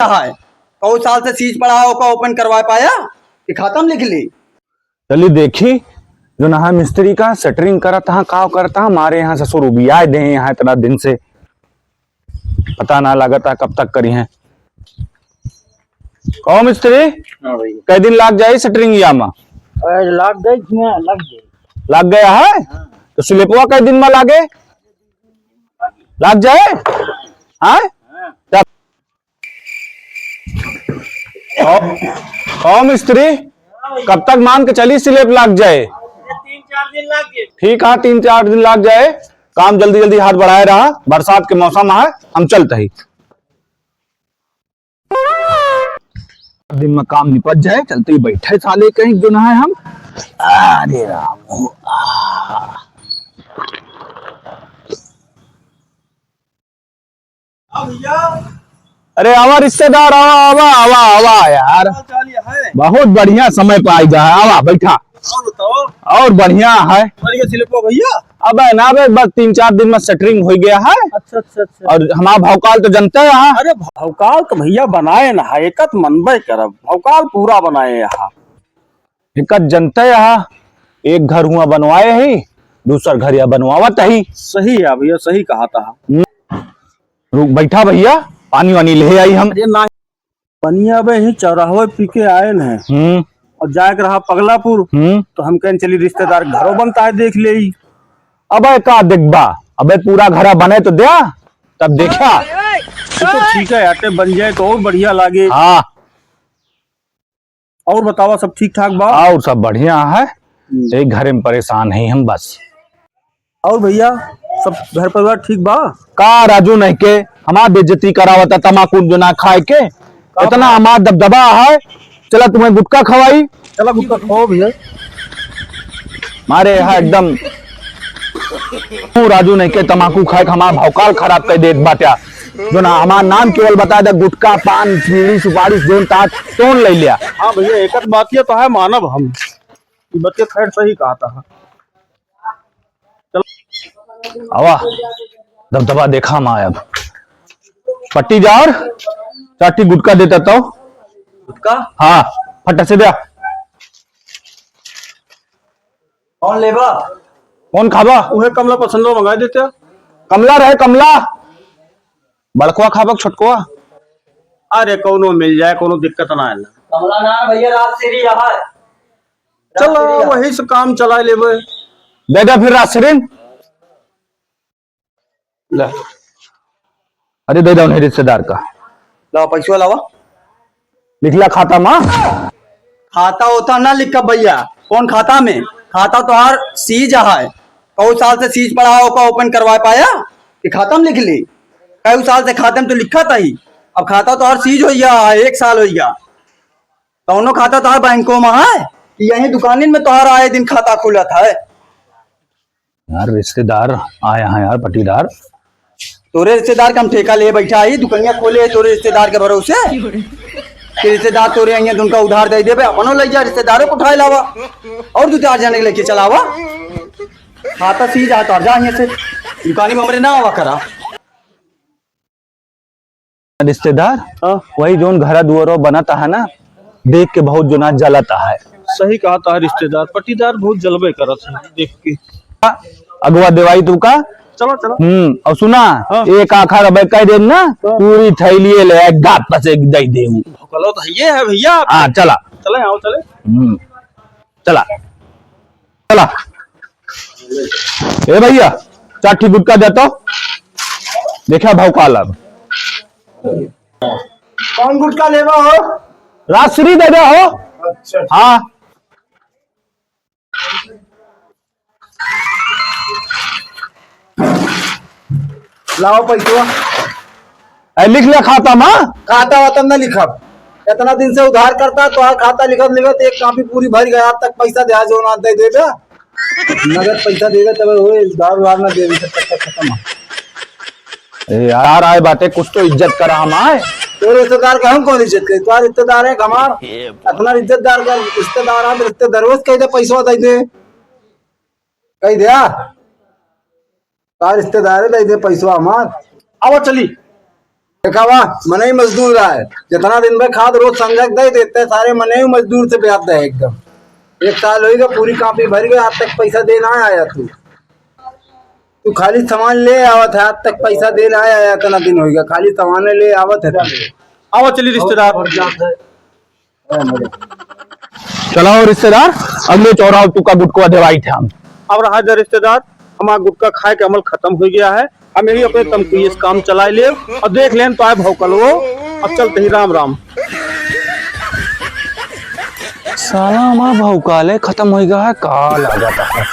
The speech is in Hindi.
है कई साल से सीज पड़ा हो का ओपन करवा पाया कि खत्म लिख ली। चलिए देखी जो नहा मिस्त्री का सेटरिंग करता है का करता हमारे यहाँ ससुर उबिया दे यहाँ इतना दिन से पता ना लगता कब तक करी है। कहो मिस्त्री कई दिन लाग जाए सेटरिंग यामा लग गई लग गया है तो स्लिपवा कई दिन में लागे लग जाए हाँ कहो मिस्त्री कब तक मान के चली स्लिप लग जाए 3-4 दिन लग गए। ठीक है 3-4 दिन लग जाए काम जल्दी जल्दी हाथ बढ़ाए रहा बरसात के मौसम है हम चलते ही दिन में काम निपट जाए चलते ही बैठे साले कहीं जो ना है हम अरे राम अरे आवा रिश्तेदार आवा आवा आवा आवा यार बहुत बढ़िया समय पे आई जा आवा बैठा और बढ़िया है भैया। अब है ना बस 3-4 दिन में सेटरिंग हो गया है। अच्छा। और हमारा भौकाल तो जनता है यहाँ। अरे भौकाल तो भैया बनाए ना एक मनबे करब भौकाल पूरा बनाए यहाँ एक जनता है यहाँ एक घर हुआ बनवाए ही दूसरा घर या बनवावत ही। सही है भैया सही कहा था। रुक बैठा भैया पानी वानी ले आई हम पनिया ही चौराहे पी के आए हैं और जाके रहा पगलापुर तो हम कहें चली रिश्तेदार घरों बनता है देख ले। अबे का दिखबा अबे पूरा घर बने तो दिया तब देखा तो ठीक है आटे बन जाए तो और बढ़िया लागे। हाँ और बतावा सब ठीक ठाक बा और सब बढ़िया है एक घर में परेशान है हम बस। और भैया सब घर परिवार ठीक बा का राजू नहीं के हमारा बेइज्जती करावता तमाकू जो ना खाए के इतना हमारा दबदबा है चला तुम्हें गुटखा खवाई चला गुटखा खाओ भैया मारे यहाँ एकदम राजू नहीं के तमाकू खाए हमारा भौकाल खराब कर दे बाटा जो ना हमारा नाम केवल बता दे गुटखा पान बीड़ी सुपारी जोन ताज तोड़ ले लिया। हाँ भैया एक बात ये तो है मानव हम बच्चे खैर सही कहा था। आवा दबदबा देखा मैं अब पट्टी जार चाटी गुटका देता तो गुटका हाँ फटा से दिया कौन लेबा कौन खाबा उहे कमला पसंदो मंगा देते कमला रहे कमला बड़कुआ खाबा छोटकुआ अरे कोनो मिल जाए कोनो दिक्कत ना है कमला ना भैया रात से ही है चलो वही से काम चला लेबे दे दे फिर रासरीन ले अरे दे दो नहीं रिश्तेदार का लाओ पैसा लावा लिखला खाता माँ खाता होता ना लिखा भैया कौन खाता में खाता तो हर सीज है कई साल से सीज पड़ा हो का ओपन करवा पाया कि खाता में लिख ली कई साल से खाते में तो लिखा था ही अब खाता तो हर सीज हो गया 1 साल हो गया दोनों खाता तो हर बैंकों में है यही दुकान में तो हर आए दिन खाता खुला था यार रिश्तेदार आया है यार पटीदार तोरे रिश्तेदार का हम ठेका ले बैठा ही दुकानिया खोले तोरे रिश्तेदार के भरोसे कि रिश्तेदार तोरे आइए तो उनका उधार दे देवे अपनो ले जा रिश्तेदारों को उठाए लावा और 2-4 जने लेके चलावा खाता सीज आता और जा यहाँ से दुकानी में हमरे ना आवा करा रिश्तेदार वही जोन घरा दुआरो बनाता है ना देख के बहुत जो ना जलता है। सही कहा था रिश्तेदार पटीदार बहुत जलबे करत है देख के अगवा देवाई तू का चलो चलो और सुना एक आखा रबे कह दे ना पूरी थैली ले गात पर से दे दे भोकलो तो ये है भैया हाँ चला चले आओ चले चला चला ए भैया चाटी गुटका देता देखा भौकाल अब कौन गुटका लेवा हो राजश्री दे दे हो अच्छा हाँ लाओ पैसा लिख लिया खाता माँ खाता वाता ना लिखब इतना दिन से उधार करता तो खाता लिखत लिखत एक कापी पूरी भर गया अब तक पैसा दे जो ना दे देगा नगद पैसा देगा तब होए उधार ना दे खत्म यार आए बातें कुछ तो इज्जत करा हम आए तो रिश्तेदार का हम कौन इज्जत करे तुम्हारा रिश्तेदार है हमार अपना इज्जतदार का रिश्तेदार है रिश्तेदार कह दे पैसा दे दे कह दिया रिश्तेदार दे दे पैसा हमार आओ चली देखा वाह मने ही मजदूर रहा है, जितना दिन में खाद रोज समझक दे देते सारे मने ही मजदूर से ब्याज है एकदम। 1 साल होगा पूरी कापी भर गई, आज तक पैसा देना आया तू खाली सामान ले आवत है, आज तक पैसा देना आया इतना दिन होगा, खाली सामान ले आवत है। आओ चलिए रिश्तेदार। चलाओ रिश्तेदार, अगले चौराहे तू का गुटको दवाई थे हम। अब रहा जा रिश्तेदार, हमारा गुटका खाए के अमल खत्म हो गया है। हम यही अपने तमको इस काम चलाए ले और देख लें तो आए भौकल वो। अब चलते ही राम राम। साला हमारा भौकाल खत्म हो गया है, काल आ जाता है।